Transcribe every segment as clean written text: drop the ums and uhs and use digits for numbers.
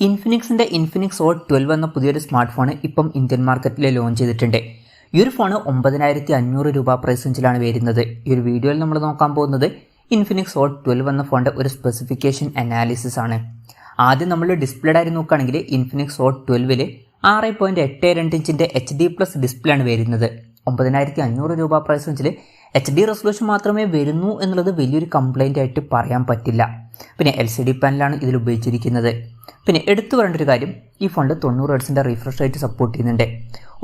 ഇൻഫിനിക്സിൻ്റെ Infinix ഓട്ട് 12 എന്ന പുതിയൊരു smart phone ഇപ്പം ഇന്ത്യൻ മാർക്കറ്റിൽ ലോഞ്ച് ചെയ്തിട്ടുണ്ട്. ഈ ഒരു ഫോൺ 9500 രൂപ പ്രൈസ് റേഞ്ചിലാണ് വരുന്നത്. ഈ ഒരു വീഡിയോയിൽ നമ്മൾ നോക്കാൻ പോകുന്നത് ഇൻഫിനിക്സ് ഓട്ട് 12 എന്ന ഫോണിൻ്റെ ഒരു സ്പെസിഫിക്കേഷൻ അനാലിസിസ് ആണ്. ആദ്യം നമ്മൾ ഡിസ്പ്ലേഡ് ആയി നോക്കുകയാണെങ്കിൽ ഇൻഫിനിക്സ് ഓട്ട് 12 6.82 ഇഞ്ചിൻ്റെ HD+ ഡിസ്പ്ലേ ആണ് വരുന്നത്. 9500 രൂപ പ്രൈസ് റേഞ്ചിൽ HD റെസൊല്യൂഷൻ മാത്രമേ വരുന്നു എന്നുള്ളത് വലിയൊരു കംപ്ലൈൻ്റ് ആയിട്ട് പറയാൻ പറ്റില്ല. പിന്നെ LCD പാനലാണ് ഇതിൽ ഉപയോഗിച്ചിരിക്കുന്നത്. പിന്നെ എടുത്തു പറയേണ്ട ഒരു കാര്യം, ഈ ഫോണിൽ 90 ഹെർട്സിൻ്റെ റിഫ്രഷ് റേറ്റ് സപ്പോർട്ട് ചെയ്യുന്നുണ്ട്.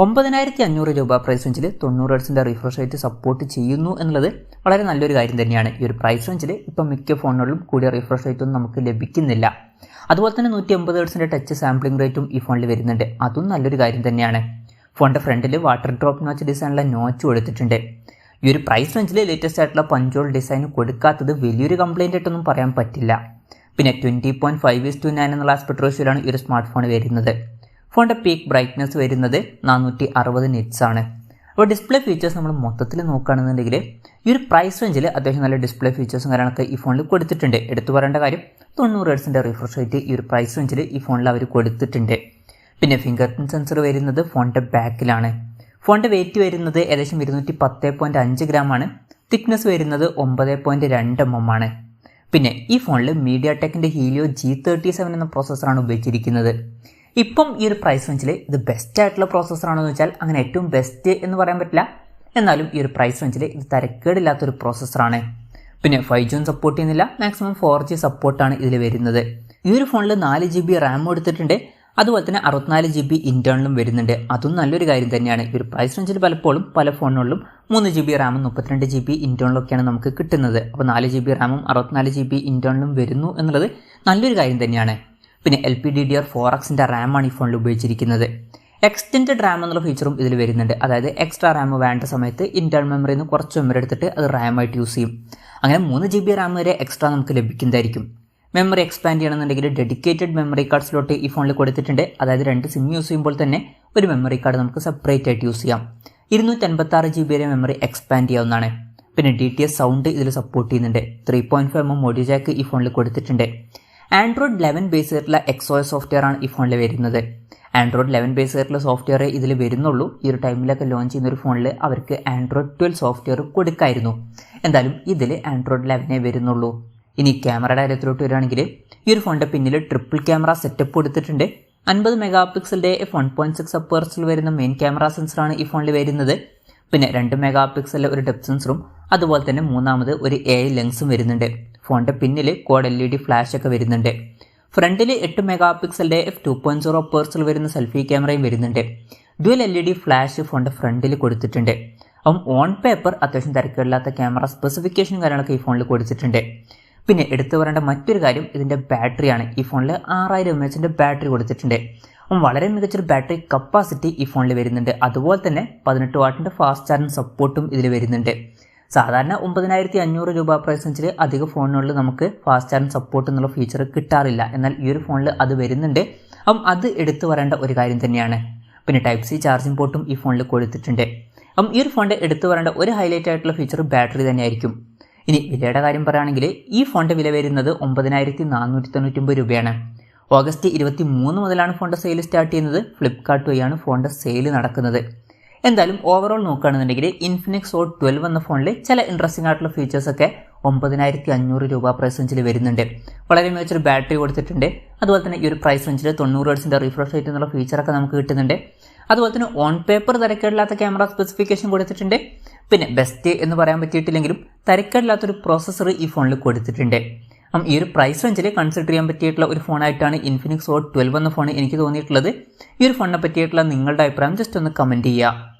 9500 രൂപ പ്രൈസ് റേഞ്ചിൽ 90 ഹെർട്സിൻ്റെ റിഫ്രഷ് റേറ്റ് സപ്പോർട്ട് ചെയ്യുന്നു എന്നുള്ളത് വളരെ നല്ലൊരു കാര്യം തന്നെയാണ്. ഈ ഒരു പ്രൈസ് റേഞ്ചിൽ ഇപ്പം മിക്ക ഫോണുകളിലും കൂടിയ റിഫ്രഷ് റേറ്റ് ഒന്നും നമുക്ക് ലഭിക്കുന്നില്ല. അതുപോലെ തന്നെ 150 ഹെർട്സിൻ്റെ ടച്ച് സാമ്പിളിംഗ് റേറ്റും ഈ ഫോണിൽ വരുന്നുണ്ട്. അതും നല്ലൊരു കാര്യം തന്നെയാണ്. ഫോണിൻ്റെ ഫ്രണ്ടിൽ വാട്ടർ ഡ്രോപ്പ് നോച്ച് ഡിസൈനുള്ള നോച്ച് കൊടുത്തിട്ടുണ്ട്. ഈ ഒരു പ്രൈസ് റേഞ്ചിൽ ലേറ്റസ്റ്റ് ആയിട്ടുള്ള പഞ്ചോൾ ഡിസൈൻ കൊടുക്കാത്തത് വലിയൊരു കംപ്ലൈൻ്റ് ആയിട്ടൊന്നും പറയാൻ പറ്റില്ല. പിന്നെ 20.5:9 എന്നുള്ള ആസ്പെക്ട് റേഷ്യോയിലാണ് ഈ ഒരു സ്മാർട്ട് ഫോൺ വരുന്നത്. ഫോണിൻ്റെ പീക്ക് ബ്രൈറ്റ്നസ് വരുന്നത് 460 നിറ്റ്സ് ആണ്. അപ്പോൾ ഡിസ്പ്ലേ ഫീച്ചേഴ്സ് നമ്മൾ മൊത്തത്തിൽ നോക്കുകയാണെന്നുണ്ടെങ്കിൽ ഈ ഒരു പ്രൈസ് റേഞ്ചിൽ അത്യാവശ്യം നല്ല ഡിസ്പ്ലേ ഫീച്ചേഴ്സും കാര്യങ്ങളൊക്കെ ഈ ഫോണിൽ കൊടുത്തിട്ടുണ്ട്. എടുത്തു പറയേണ്ട കാര്യം, 90 ഹെർട്സിൻ്റെ റിഫ്രഷ് റേറ്റ് ഈ ഒരു പ്രൈസ് റേഞ്ചിൽ ഈ ഫോണിൽ അവർ കൊടുത്തിട്ടുണ്ട്. പിന്നെ ഫിംഗർ പ്രിൻറ്റ് സെൻസർ വരുന്നത് ഫോണിൻ്റെ ബാക്കിലാണ്. ഫോണിൻ്റെ വെയിറ്റ് വരുന്നത് ഏകദേശം 210.5 ഗ്രാം ആണ്. തിക്നെസ് വരുന്നത് 9.2 mm ആണ്. പിന്നെ ഈ ഫോണിൽ mediatekൻ്റെ helio G37 എന്ന പ്രോസസ്സറാണ് ഉപയോഗിച്ചിരിക്കുന്നത്. ഇപ്പം ഈ ഒരു പ്രൈസ് റേഞ്ചിൽ ഇത് ബെസ്റ്റ് ആയിട്ടുള്ള പ്രോസസ്സറാണെന്ന് വെച്ചാൽ അങ്ങനെ ഏറ്റവും ബെസ്റ്റ് എന്ന് പറയാൻ പറ്റില്ല. എന്നാലും ഈ ഒരു പ്രൈസ് റേഞ്ചിൽ ഇത് തരക്കേടില്ലാത്തൊരു പ്രോസസ്സറാണ്. പിന്നെ 5G സപ്പോർട്ട് ചെയ്യുന്നില്ല, മാക്സിമം 4G സപ്പോർട്ടാണ് ഇതിൽ വരുന്നത്. ഈ ഒരു ഫോണിൽ 4 GB റാം എടുത്തിട്ടുണ്ട്. അതുപോലെ തന്നെ 64 GB ഇൻറ്റേർണലും വരുന്നുണ്ട്. അതും നല്ലൊരു കാര്യം തന്നെയാണ്. ഈ ഒരു പ്രൈസ് റേഞ്ചിൽ പലപ്പോഴും പല ഫോണുകളിലും 3 GB റാമും 32 GB ഇൻറ്റേർണലൊക്കെയാണ് നമുക്ക് കിട്ടുന്നത്. അപ്പോൾ 4 GB റാമും 64 GB ഇൻറ്റേർണലും വരുന്നു എന്നുള്ളത് നല്ലൊരു കാര്യം തന്നെയാണ്. പിന്നെ LPDDR4Xൻ്റെ റാമാണ് ഈ ഫോണിൽ ഉപയോഗിച്ചിരിക്കുന്നത്. എക്സ്റ്റെൻഡ് റാം എന്നുള്ള ഫീച്ചറും ഇതിൽ വരുന്നുണ്ട്. അതായത് എക്സ്ട്രാ റാം വേണ്ട സമയത്ത് ഇൻറ്റേർണൽ മെമ്മറിയിൽ നിന്ന് കുറച്ച് മെമ്മറി എടുത്തിട്ട് അത് റാമായിട്ട് യൂസ് ചെയ്യും. അങ്ങനെ 3 GB റാം വരെ എക്സ്ട്രാ നമുക്ക് ലഭിക്കുന്നതായിരിക്കും. മെമ്മറി എക്സ്പാൻഡ് ചെയ്യണമെന്നുണ്ടെങ്കിൽ ഡെഡിക്കേറ്റഡ് മെമ്മറി കാർഡ് സ്ലോട്ട് ഈ ഫോണിൽ കൊടുത്തിട്ടുണ്ട്. അതായത് 2 സിം യൂസ് ചെയ്യുമ്പോൾ തന്നെ ഒരു മെമ്മറി കാർഡ് നമുക്ക് സെപ്പറേറ്റ് ആയിട്ട് യൂസ് ചെയ്യാം. 256 GB വരെ മെമ്മറി എക്സ്പാൻഡ് ചെയ്യാവുന്നതാണ്. പിന്നെ DTS സൗണ്ട് ഇതിൽ സപ്പോർട്ട് ചെയ്യുന്നുണ്ട്. 3.5 mm ഓഡിയോ ജാക്ക് ഈ ഫോണിൽ കൊടുത്തിട്ടുണ്ട്. ആൻഡ്രോയിഡ് 11 ബേസ് ആയിട്ടുള്ള XOS സോഫ്റ്റ്വെയർ ആണ് ഈ ഫോണിൽ വരുന്നത്. ആൻഡ്രോയിഡ് 11 ബേസ് ആയിട്ടുള്ള സോഫ്റ്റ്വെയർ ഇതിൽ വരുന്നുള്ളൂ. ഈ ഒരു ടൈമിലൊക്കെ ലോഞ്ച് ചെയ്യുന്ന ഒരു ഫോണിൽ അവർക്ക് ആൻഡ്രോയിഡ് 12 സോഫ്റ്റ്വെയർ കൊടുക്കായിരുന്നു. എന്തായാലും ഇതിൽ ആൻഡ്രോയിഡ് 11 വരുന്നുള്ളൂ. ഇനി ക്യാമറയുടെ കാര്യത്തിലോട്ട് വരികയാണെങ്കിൽ ഈ ഒരു ഫോണിൻ്റെ പിന്നിൽ ട്രിപ്പിൾ ക്യാമറ സെറ്റപ്പ് കൊടുത്തിട്ടുണ്ട്. 50 മെഗാപിക്സലിൻ്റെ f1.6 അപ്പേഴ്സിൽ വരുന്ന മെയിൻ ക്യാമറ സെൻസറാണ് ഈ ഫോണിൽ വരുന്നത്. പിന്നെ 2 മെഗാപിക്സലിലെ ഒരു ഡെപ്ത് സെൻസറും അതുപോലെ തന്നെ മൂന്നാമത് ഒരു AI ലെൻസും വരുന്നുണ്ട്. ഫോണിൻ്റെ പിന്നിൽ ക്വാഡ് LED ഫ്ലാഷ് ഒക്കെ വരുന്നുണ്ട്. ഫ്രണ്ടിൽ 8 മെഗാപിക്സലിൻ്റെ f2.0 അപ്പേഴ്സിൽ വരുന്ന സെൽഫി ക്യാമറയും വരുന്നുണ്ട്. ഡ്യുവൽ LED ഫ്ലാഷ് ഫോണിൻ്റെ ഫ്രണ്ടിൽ കൊടുത്തിട്ടുണ്ട്. അപ്പം ഓൺ പേപ്പർ അത്യാവശ്യം തിരക്കില്ലാത്ത ക്യാമറ സ്പെസിഫിക്കേഷൻ കാര്യങ്ങളൊക്കെ ഈ ഫോണിൽ കൊടുത്തിട്ടുണ്ട്. പിന്നെ എടുത്തു പറയേണ്ട മറ്റൊരു കാര്യം ഇതിൻ്റെ ബാറ്ററിയാണ്. ഈ ഫോണിൽ 6000 mAh ബാറ്ററി കൊടുത്തിട്ടുണ്ട്. അപ്പം വളരെ മികച്ചൊരു ബാറ്ററി കപ്പാസിറ്റി ഈ ഫോണിൽ വരുന്നുണ്ട്. അതുപോലെ തന്നെ 18 വാട്ടിൻ്റെ ഫാസ്റ്റ് ചാർജിങ് സപ്പോർട്ടും ഇതിൽ വരുന്നുണ്ട്. സാധാരണ 9500 രൂപ പ്രൈസ് റേഞ്ചിൽ അധിക ഫോണുകളിൽ നമുക്ക് ഫാസ്റ്റ് ചാർജിങ് സപ്പോർട്ട് എന്നുള്ള ഫീച്ചർ കിട്ടാറില്ല. എന്നാൽ ഈ ഒരു ഫോണിൽ അത് വരുന്നുണ്ട്. അപ്പം അത് എടുത്തു പറയേണ്ട ഒരു കാര്യം തന്നെയാണ്. പിന്നെ Type-C ചാർജിങ് പോർട്ടും ഈ ഫോണിൽ കൊടുത്തിട്ടുണ്ട്. അപ്പം ഈ ഒരു ഫോണിൻ്റെ എടുത്തു പറയേണ്ട ഒരു ഹൈലൈറ്റ് ആയിട്ടുള്ള ഫീച്ചർ ബാറ്ററി തന്നെയായിരിക്കും. ഇനി വിലയുടെ കാര്യം പറയുകയാണെങ്കിൽ ഈ ഫോണിൻ്റെ വില വരുന്നത് 9499 രൂപയാണ്. ഓഗസ്റ്റ് 23 മുതലാണ് ഫോണിൻ്റെ സെയിൽ സ്റ്റാർട്ട് ചെയ്യുന്നത്. ഫ്ലിപ്കാർട്ട് വഴിയാണ് ഫോണിൻ്റെ സെയിൽ നടക്കുന്നത്. എന്തായാലും ഓവറോൾ നോക്കുകയാണെന്നുണ്ടെങ്കിൽ ഇൻഫിനിക്സ് ഓട്ട് 12 എന്ന ഫോണിൽ ചില ഇൻട്രസ്റ്റിംഗ് ആയിട്ടുള്ള ഫീച്ചേഴ്സൊക്കെ 9500 രൂപ പ്രൈസ് റേഞ്ചിൽ വരുന്നുണ്ട്. വളരെ മികച്ചൊരു ബാറ്ററി കൊടുത്തിട്ടുണ്ട്. അതുപോലെ തന്നെ ഈ ഒരു പ്രൈസ് റേഞ്ചിൽ 90 ഹെർട്സിൻ്റെ റിഫ്രഷ് റേറ്റ് എന്നുള്ള ഫീച്ചറൊക്കെ നമുക്ക് കിട്ടുന്നുണ്ട്. അതുപോലെ തന്നെ ഓൺ പേപ്പർ തരക്കേടില്ലാത്ത ക്യാമറ സ്പെസിഫിക്കേഷൻ കൊടുത്തിട്ടുണ്ട്. പിന്നെ ബെസ്റ്റ് എന്ന് പറയാൻ പറ്റിയിട്ടില്ലെങ്കിലും തരക്കേടില്ലാത്തൊരു പ്രോസസ്സർ ഈ ഫോണിൽ കൊടുത്തിട്ടുണ്ട്. അപ്പം ഈ ഒരു പ്രൈസ് റേഞ്ചിൽ കൺസിഡർ ചെയ്യാൻ പറ്റിയിട്ടുള്ള ഒരു ഫോണായിട്ടാണ് ഇൻഫിനിക്സ് ഓട്ട് 12 എന്ന ഫോൺ എനിക്ക് തോന്നിയിട്ടുള്ളത്. ഈ ഒരു ഫോണിനെ പറ്റിയിട്ടുള്ള നിങ്ങളുടെ അഭിപ്രായം ജസ്റ്റ് ഒന്ന് കമൻറ്റ് ചെയ്യുക.